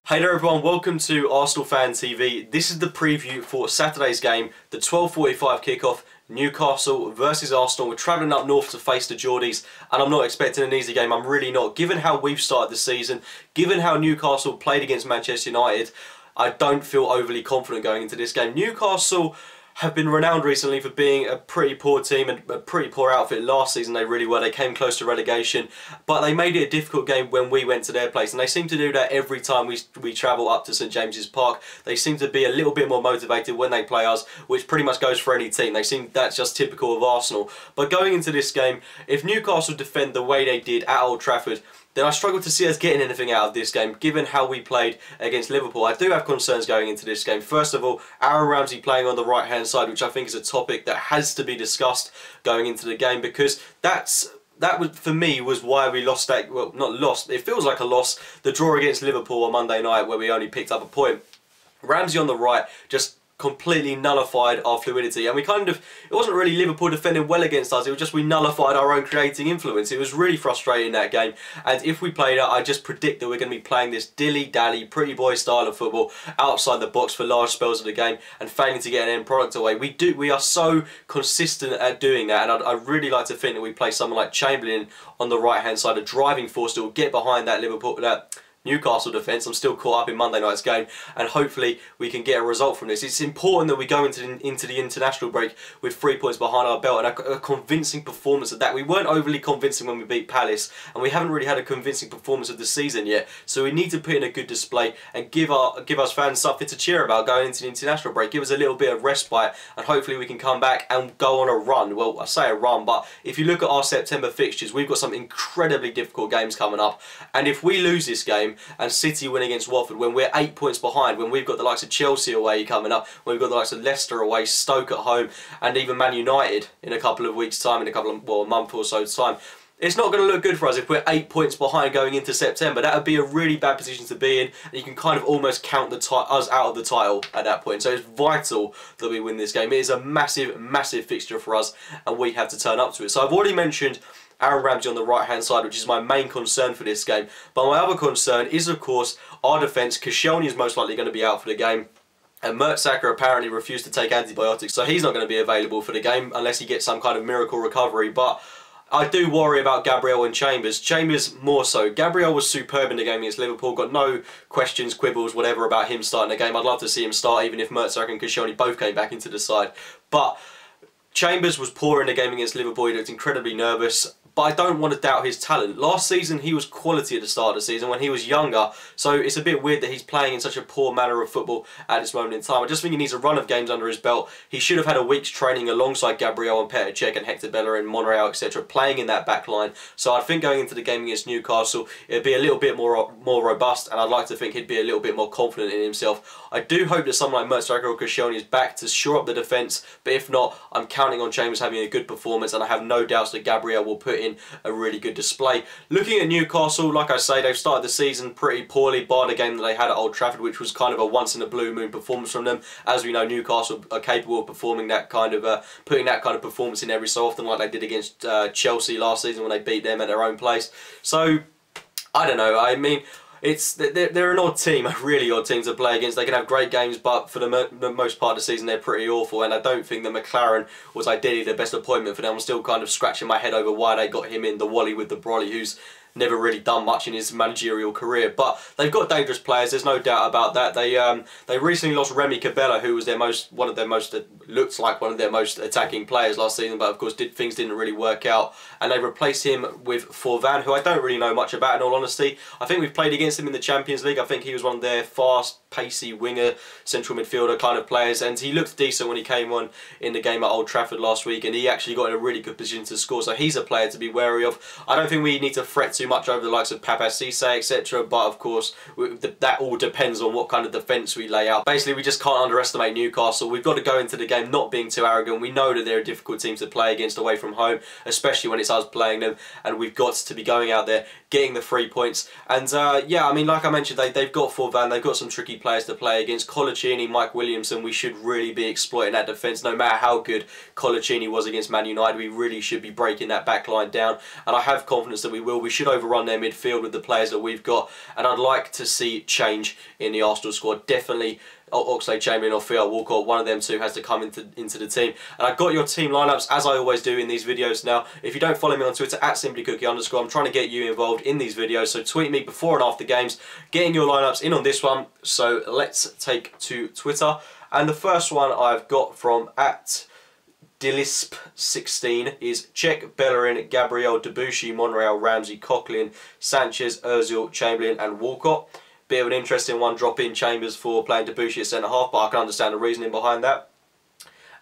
Hey there everyone, welcome to Arsenal Fan TV. This is the preview for Saturday's game, the 12:45 kickoff, Newcastle versus Arsenal. We're travelling up north to face the Geordies, and I'm not expecting an easy game. I'm really not. Given how we've started the season, given how Newcastle played against Manchester United, I don't feel overly confident going into this game. Newcastle have been renowned recently for being a pretty poor team and a pretty poor outfit. Last season they really were. They came close to relegation, but they made it a difficult game when we went to their place, and they seem to do that every time we travel up to St James's Park. They seem to be a little bit more motivated when they play us, which pretty much goes for any team. That's just typical of Arsenal. But going into this game, if Newcastle defend the way they did at Old Trafford, then I struggle to see us getting anything out of this game, given how we played against Liverpool. I do have concerns going into this game. First of all, Aaron Ramsey playing on the right-hand side, which I think is a topic that has to be discussed going into the game, because that for me was why we lost that, well, not lost, it feels like a loss, the draw against Liverpool on Monday night where we only picked up a point. Ramsey on the right just completely nullified our fluidity, and it wasn't really Liverpool defending well against us, it was just we nullified our own creating influence. It was really frustrating, that game, and if we played it, I just predict that we're going to be playing this dilly-dally, pretty boy style of football outside the box for large spells of the game and failing to get an end product away. We are so consistent at doing that, and I'd really like to think that we play someone like Chamberlain on the right-hand side, a driving force that will get behind that Newcastle defence. I'm still caught up in Monday night's game, and hopefully we can get a result from this. It's important that we go into the international break with 3 points behind our belt, and a convincing performance of that. We weren't overly convincing when we beat Palace, and we haven't really had a convincing performance of the season yet, so we need to put in a good display and give us fans something to cheer about going into the international break. Give us a little bit of respite, and hopefully we can come back and go on a run. Well, I say a run, but if you look at our September fixtures, we've got some incredibly difficult games coming up, and if we lose this game and City win against Watford, when we're 8 points behind, when we've got the likes of Chelsea away coming up, when we've got the likes of Leicester away, Stoke at home, and even Man United in a couple of weeks' time, a month or so's time, it's not going to look good for us if we're 8 points behind going into September. That would be a really bad position to be in, and you can kind of almost count us out of the title at that point. So it's vital that we win this game. It is a massive, massive fixture for us, and we have to turn up to it. So I've already mentioned Aaron Ramsey on the right-hand side, which is my main concern for this game. But my other concern is, of course, our defence. Koscielny is most likely going to be out for the game, and Mertesacker apparently refused to take antibiotics, so he's not going to be available for the game unless he gets some kind of miracle recovery. But I do worry about Gabriel and Chambers. Chambers more so. Gabriel was superb in the game against Liverpool. Got no questions, quibbles, whatever about him starting the game. I'd love to see him start, even if Mertesacker and Koscielny both came back into the side. But Chambers was poor in the game against Liverpool. He looked incredibly nervous, but I don't want to doubt his talent. Last season he was quality at the start of the season when he was younger, so it's a bit weird that he's playing in such a poor manner of football at this moment in time. I just think he needs a run of games under his belt. He should have had a week's training alongside Gabriel and Petr Cech and Hector Bellerin, Monreal, etc., playing in that back line. So I think going into the game against Newcastle, it'd be a little bit more robust, and I'd like to think he'd be a little bit more confident in himself. I do hope that someone like Mertesacker or Koscielny is back to shore up the defence, but if not, I'm counting on Chambers having a good performance, and I have no doubts that Gabriel will put in a really good display. Looking at Newcastle, like I say, they've started the season pretty poorly, bar the game that they had at Old Trafford, which was kind of a once-in-a-blue-moon performance from them. As we know, Newcastle are capable of performing that kind of, putting that kind of performance in every so often, like they did against Chelsea last season when they beat them at their own place. So, I don't know, I mean, they're an odd team, a really odd team to play against. They can have great games, but for the most part of the season they're pretty awful, and I don't think that McLaren was ideally the best appointment for them. I'm still kind of scratching my head over why they got him in, the Wally with the Brolly, who's never really done much in his managerial career. But they've got dangerous players, there's no doubt about that. They recently lost Remy Cabella, who was looked like one of their most attacking players last season, but of course things didn't really work out, and they replaced him with Forvan, who I don't really know much about, in all honesty. I think we've played against him in the Champions League. I think he was one of their fast, pacey winger, central midfielder kind of players, and he looked decent when he came on in the game at Old Trafford last week, and he actually got in a really good position to score, so he's a player to be wary of. I don't think we need to fret too much over the likes of A.F.C, etc., but of course that all depends on what kind of defence we lay out. Basically, we just can't underestimate Newcastle. We've got to go into the game not being too arrogant. We know that they're a difficult team to play against away from home, especially when it's us playing them, and we've got to be going out there, getting the 3 points. And yeah, I mean, like I mentioned, they've got Forvan, they've got some tricky players to play against. Colaccini, Mike Williamson, we should really be exploiting that defence. No matter how good Colaccini was against Man United, we really should be breaking that back line down, and I have confidence that we will. We should overrun their midfield with the players that we've got, and I'd like to see change in the Arsenal squad. Definitely Oxlade-Chamberlain or Theo Walcott, one of them two has to come into the team. And I've got your team lineups as I always do in these videos now. If you don't follow me on Twitter at simplycookie_, I'm trying to get you involved in these videos, so tweet me before and after games, getting your lineups in on this one. So let's take to Twitter, and the first one I've got from at Dilisp16 is Cech, Bellerin, Gabriel, Debuchy, Monreal, Ramsey, Coquelin, Sanchez, Ozil, Chamberlain and Walcott. Bit of an interesting one, drop in Chambers for playing Debuchy at centre half, but I can understand the reasoning behind that.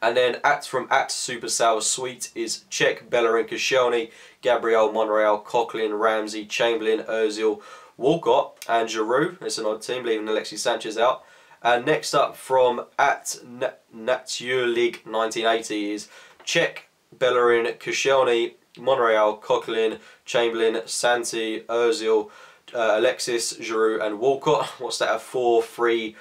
And then from Super Sour Sweet is Cech, Bellerin, Koscielny, Gabriel, Monreal, Coquelin, Ramsey, Chamberlain, Ozil, Walcott and Giroud. It's an odd team, leaving Alexis Sanchez out. And next up from Naturlig 1980 is Cech, Bellerin, Koscielny, Monreal, Coquelin, Chamberlain, Santi, Ozil, Alexis, Giroud and Walcott. What's that, a 4-3-1-4-2?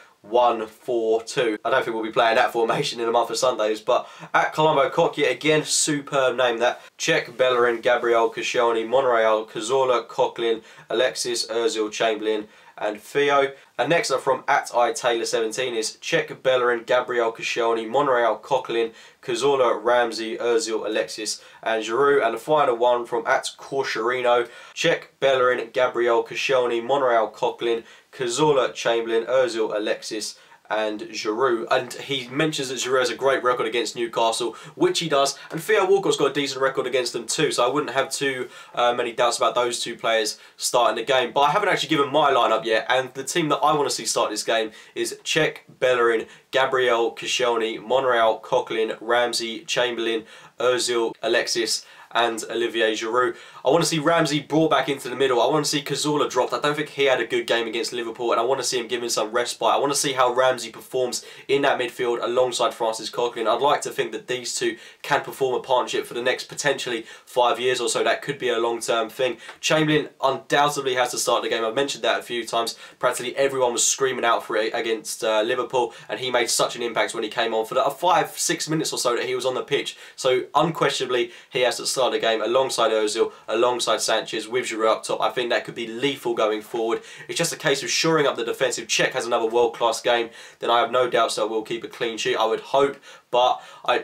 I don't think we'll be playing that formation in a month of Sundays, but at Colombo Cock, yet again, superb name that. Cech, Bellerin, Gabriel, Koscielny, Monreal, Cazorla, Coquelin, Alexis, Ozil, Chamberlain and Theo. And next up from at iTaylor17 is Cech, Bellerin, Gabriel, Koscielny, Monreal, Coquelin, Cazorla, Ramsey, Ozil, Alexis and Giroud. And the final one from at Corcherino, Cech, Bellerin, Gabriel, Koscielny, Monreal, Coquelin, Cazorla, Chamberlain, Ozil, Alexis and Giroud. And he mentions that Giroud has a great record against Newcastle, which he does, and Theo Walcott's got a decent record against them too, so I wouldn't have too many doubts about those two players starting the game. But I haven't actually given my lineup yet, and the team that I want to see start this game is Cech, Bellerin, Gabriel, Koscielny, Monreal, Coquelin, Ramsey, Chamberlain, Ozil, Alexis and Olivier Giroud. I want to see Ramsey brought back into the middle. I want to see Cazorla dropped. I don't think he had a good game against Liverpool, and I want to see him given some respite. I want to see how Ramsey performs in that midfield alongside Francis Coquelin. I'd like to think that these two can perform a partnership for the next potentially 5 years or so. That could be a long-term thing. Chamberlain undoubtedly has to start the game. I've mentioned that a few times. Practically everyone was screaming out for it against Liverpool, and he made such an impact when he came on for the 5-6 minutes or so that he was on the pitch. So unquestionably, he has to start the game alongside Ozil, alongside Sanchez, with Giroud up top. I think that could be lethal going forward. It's just a case of shoring up the defence. If Cech has another world-class game, then I have no doubts that we'll keep a clean sheet, I would hope. But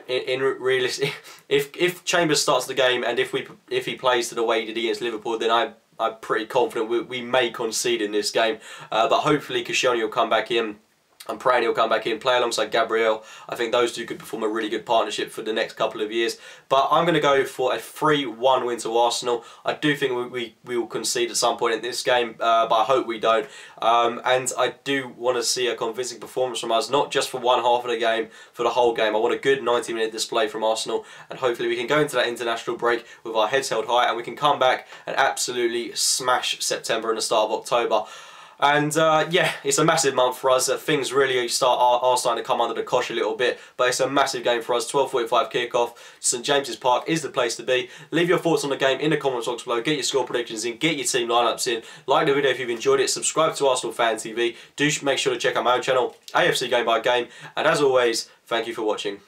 in reality, if Chambers starts the game and if he plays to the way he did against Liverpool, then I'm pretty confident we may concede in this game. But hopefully Koscielny will come back in. I'm praying he'll come back in, play alongside Gabriel. I think those two could perform a really good partnership for the next couple of years. But I'm going to go for a 3-1 win to Arsenal. I do think we will concede at some point in this game, but I hope we don't. And I do want to see a convincing performance from us, not just for one half of the game, for the whole game. I want a good 90-minute display from Arsenal, and hopefully we can go into that international break with our heads held high, and we can come back and absolutely smash September and the start of October. And yeah, it's a massive month for us. Things really are starting to come under the cosh a little bit, but it's a massive game for us. 12:45 kickoff. St James's Park is the place to be. Leave your thoughts on the game in the comments box below. Get your score predictions in. Get your team lineups in. Like the video if you've enjoyed it. Subscribe to Arsenal Fan TV. Do make sure to check out my own channel, AFC Game by Game. And as always, thank you for watching.